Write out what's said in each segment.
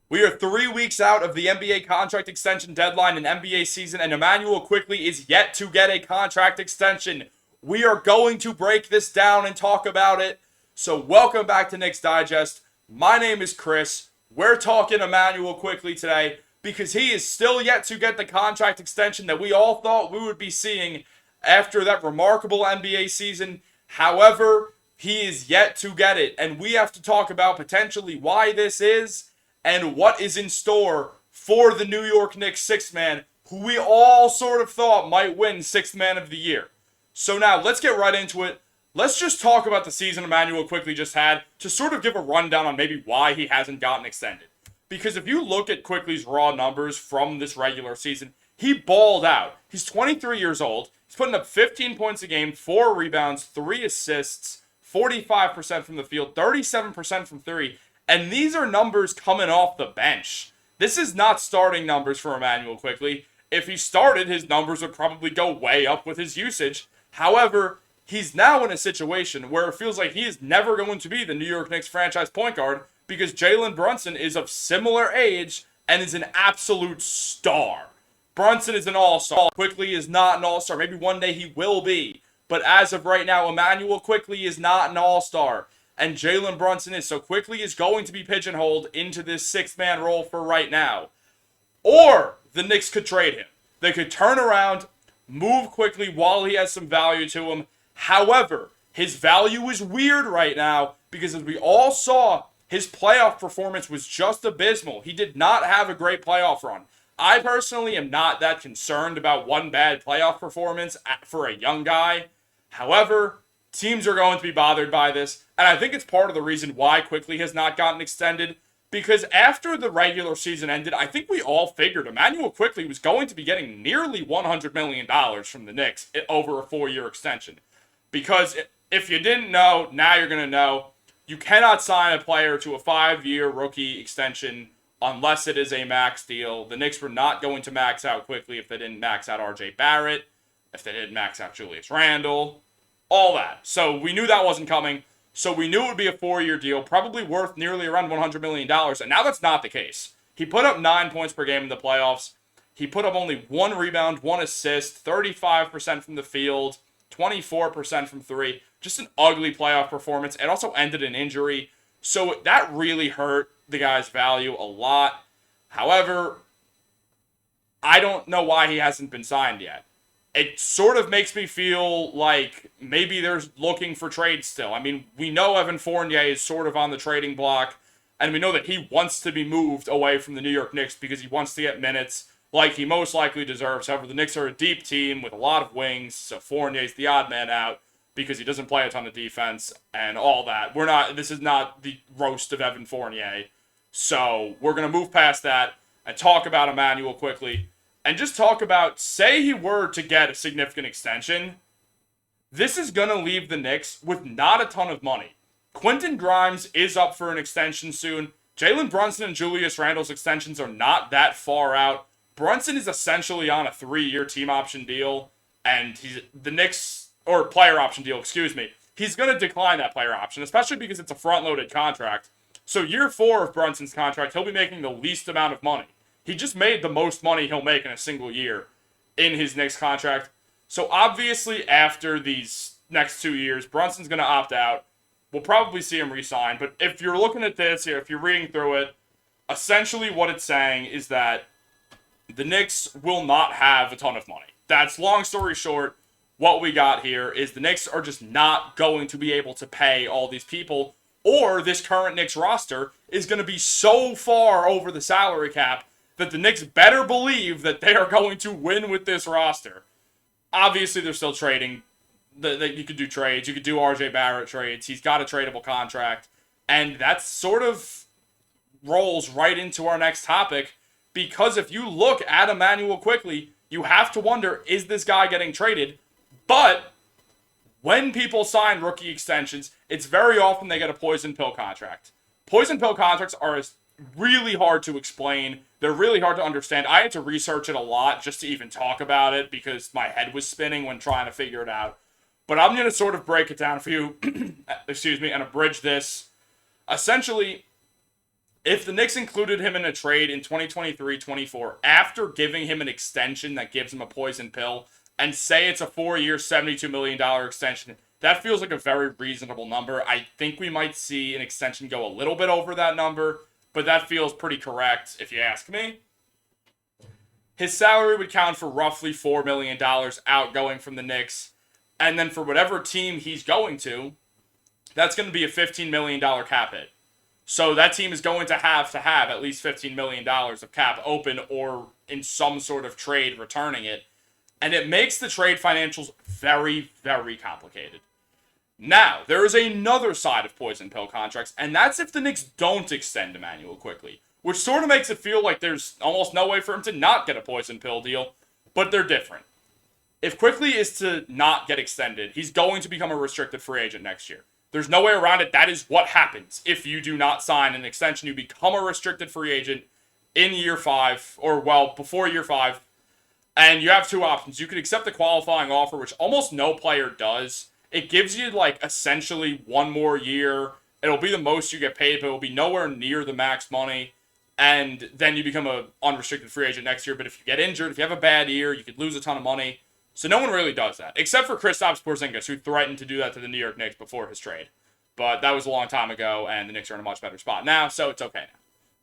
We are 3 weeks out of the NBA contract extension deadline and NBA season, and Immanuel Quickley is yet to get a contract extension. We are going to break this down and talk about it. So welcome back to Knicks Digest. My name is Chris. We're talking Immanuel Quickley today because he is still yet to get the contract extension that we all thought we would be seeing after that remarkable NBA season. However, he is yet to get it, and we have to talk about potentially why this is and what is in store for the New York Knicks sixth man, who we all sort of thought might win sixth man of the year. So now, let's get right into it. Let's just talk about the season Immanuel Quickley just had to sort of give a rundown on maybe why he hasn't gotten extended. Because if you look at Quickley's raw numbers from this regular season, he balled out. He's 23 years old. He's putting up 15 points a game, 4 rebounds, 3 assists, 45% from the field, 37% from 3. And these are numbers coming off the bench. This is not starting numbers for Immanuel Quickley. If he started, his numbers would probably go way up with his usage. However, he's now in a situation where it feels like he is never going to be the New York Knicks franchise point guard because Jalen Brunson is of similar age and is an absolute star. Brunson is an all-star. Quickley is not an all-star. Maybe one day he will be. But as of right now, Immanuel Quickley is not an all-star. And Jalen Brunson is. So Quickley is going to be pigeonholed into this sixth-man role for right now. Or the Knicks could trade him. They could turn around, move Quickley while he has some value to him. However, his value is weird right now because as we all saw, his playoff performance was just abysmal. He did not have a great playoff run. I personally am not that concerned about one bad playoff performance for a young guy. However, teams are going to be bothered by this, and I think it's part of the reason why Quickley has not gotten extended, because after the regular season ended, I think we all figured Immanuel Quickley was going to be getting nearly $100 million from the Knicks over a 4-year extension. Because if you didn't know, now you're going to know, you cannot sign a player to a 5-year rookie extension unless it is a max deal. The Knicks were not going to max out Quickley if they didn't max out R.J. Barrett, if they didn't max out Julius Randle, all that. So we knew that wasn't coming. So we knew it would be a 4-year deal, probably worth nearly around $100 million. And now that's not the case. He put up 9 points per game in the playoffs. He put up only 1 rebound, 1 assist, 35% from the field, 24% from 3. Just an ugly playoff performance. It also ended in injury. So that really hurt the guy's value a lot. However, I don't know why he hasn't been signed yet. It sort of makes me feel like maybe they're looking for trades still. I mean, we know Evan Fournier is sort of on the trading block, and we know that he wants to be moved away from the New York Knicks because he wants to get minutes like he most likely deserves. However, the Knicks are a deep team with a lot of wings, so Fournier's the odd man out because he doesn't play a ton of defense and all that. This is not the roast of Evan Fournier. So we're going to move past that and talk about Immanuel Quickley. And just talk about, say he were to get a significant extension, this is going to leave the Knicks with not a ton of money. Quentin Grimes is up for an extension soon. Jalen Brunson and Julius Randle's extensions are not that far out. Brunson is essentially on a 3-year team option deal, and player option deal, excuse me. He's going to decline that player option, especially because it's a front-loaded contract. So year 4 of Brunson's contract, he'll be making the least amount of money. He just made the most money he'll make in a single year in his next contract. So obviously after these next 2 years, Brunson's going to opt out. We'll probably see him resign. But if you're looking at this here, if you're reading through it, essentially what it's saying is that the Knicks will not have a ton of money. That's, long story short, what we got here is the Knicks are just not going to be able to pay all these people, or this current Knicks roster is going to be so far over the salary cap that the Knicks better believe that they are going to win with this roster. Obviously, they're still trading. You could do trades. You could do R.J. Barrett trades. He's got a tradable contract. And that sort of rolls right into our next topic, because if you look at Immanuel Quickley, you have to wonder, is this guy getting traded? But when people sign rookie extensions, it's very often they get a poison pill contract. Poison pill contracts are really hard to explain. They're really hard to understand. I had to research it a lot just to even talk about it because my head was spinning when trying to figure it out. But I'm going to sort of break it down for you, and abridge this. Essentially, If the Knicks included him in a trade in 2023-24 after giving him an extension that gives him a poison pill, and say it's a 4-year, $72 million extension, that feels like a very reasonable number. I think we might see an extension go a little bit over that number, but that feels pretty correct if you ask me. His salary would count for roughly $4 million outgoing from the Knicks, and then for whatever team he's going to, that's going to be a $15 million cap hit. So that team is going to have at least $15 million of cap open or in some sort of trade returning it. And it makes the trade financials very, very complicated. Now, there is another side of poison pill contracts, and that's if the Knicks don't extend Immanuel Quickley, which sort of makes it feel like there's almost no way for him to not get a poison pill deal, but they're different. If Quickley is to not get extended, he's going to become a restricted free agent next year. There's no way around it. That is what happens. If you do not sign an extension, you become a restricted free agent in year 5, or well, before year 5. And you have two options. You could accept the qualifying offer, which almost no player does. It gives you, like, essentially one more year. It'll be the most you get paid, but it'll be nowhere near the max money. And then you become an unrestricted free agent next year. But if you get injured, if you have a bad year, you could lose a ton of money. So no one really does that, except for Kristaps Porzingis, who threatened to do that to the New York Knicks before his trade. But that was a long time ago, and the Knicks are in a much better spot now, so it's okay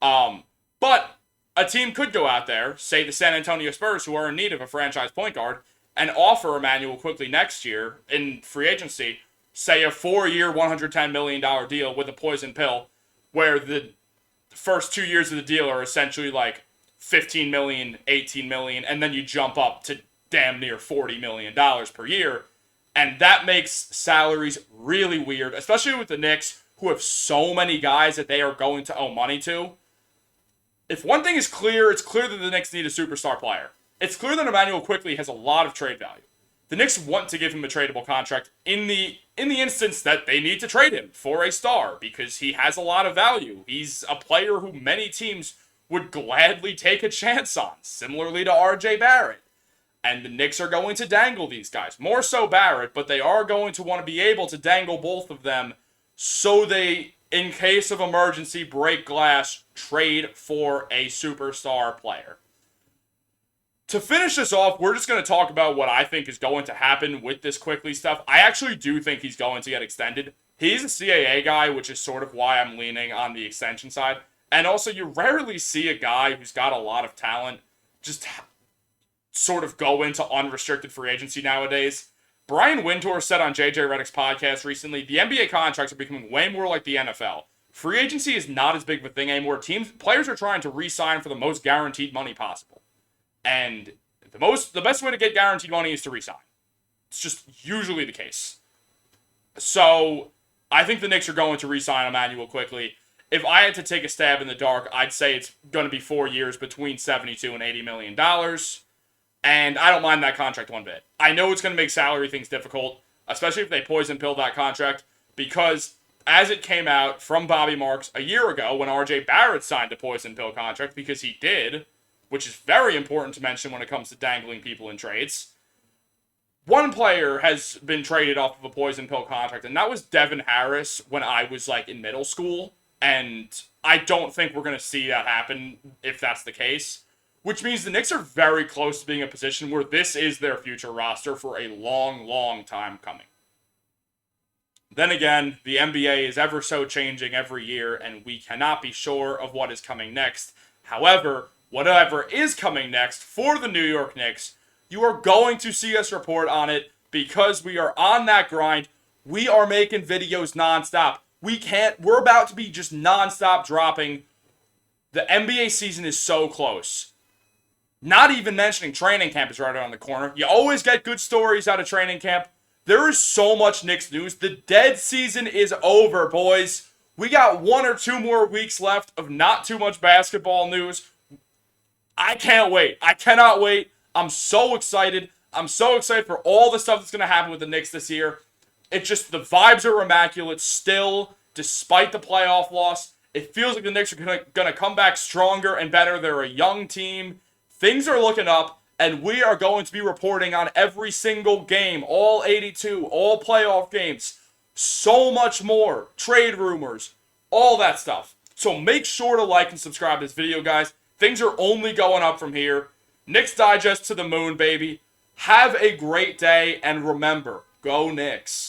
now. But a team could go out there, say the San Antonio Spurs, who are in need of a franchise point guard, and offer Immanuel Quickley next year in free agency, say a 4-year, $110 million deal with a poison pill, where the first 2 years of the deal are essentially like $15 million, $18 million, and then you jump up to damn near $40 million per year. And that makes salaries really weird, especially with the Knicks, who have so many guys that they are going to owe money to. If one thing is clear, it's clear that the Knicks need a superstar player. It's clear that Immanuel Quickley has a lot of trade value. The Knicks want to give him a tradable contract in the instance that they need to trade him for a star, because he has a lot of value. He's a player who many teams would gladly take a chance on, similarly to RJ Barrett. And the Knicks are going to dangle these guys. More so Barrett, but they are going to want to be able to dangle both of them so they, in case of emergency, break glass, trade for a superstar player. To finish this off, we're just going to talk about what I think is going to happen with this Quickley stuff. I actually do think he's going to get extended. He's a CAA guy, which is sort of why I'm leaning on the extension side. And also, you rarely see a guy who's got a lot of talent just sort of go into unrestricted free agency nowadays. Brian Wintour said on JJ Redick's podcast recently, the NBA contracts are becoming way more like the NFL. Free agency is not as big of a thing anymore. Players are trying to re-sign for the most guaranteed money possible. And the best way to get guaranteed money is to re-sign. It's just usually the case. So, I think the Knicks are going to re-sign Immanuel Quickley. If I had to take a stab in the dark, I'd say it's going to be 4 years between $72 and $80 million. And I don't mind that contract one bit. I know it's going to make salary things difficult, especially if they poison pill that contract, because as it came out from Bobby Marks a year ago when RJ Barrett signed a poison pill contract, because he did, which is very important to mention when it comes to dangling people in trades. One player has been traded off of a poison pill contract, and that was Devin Harris when I was like in middle school. And I don't think we're going to see that happen if that's the case. Which means the Knicks are very close to being in a position where this is their future roster for a long, long time coming. Then again, the NBA is ever so changing every year, and we cannot be sure of what is coming next. However, whatever is coming next for the New York Knicks, you are going to see us report on it because we are on that grind. We are making videos nonstop. We're about to be just nonstop dropping. The NBA season is so close. Not even mentioning training camp is right around the corner. You always get good stories out of training camp. There is so much Knicks news. The dead season is over, boys. We got 1 or 2 more weeks left of not too much basketball news. I can't wait. I cannot wait. I'm so excited. I'm so excited for all the stuff that's going to happen with the Knicks this year. It's just the vibes are immaculate still, despite the playoff loss. It feels like the Knicks are going to come back stronger and better. They're a young team. Things are looking up, and we are going to be reporting on every single game, all 82, all playoff games, so much more, trade rumors, all that stuff. So make sure to like and subscribe to this video, guys. Things are only going up from here. Knicks Digest to the moon, baby. Have a great day, and remember, go Knicks.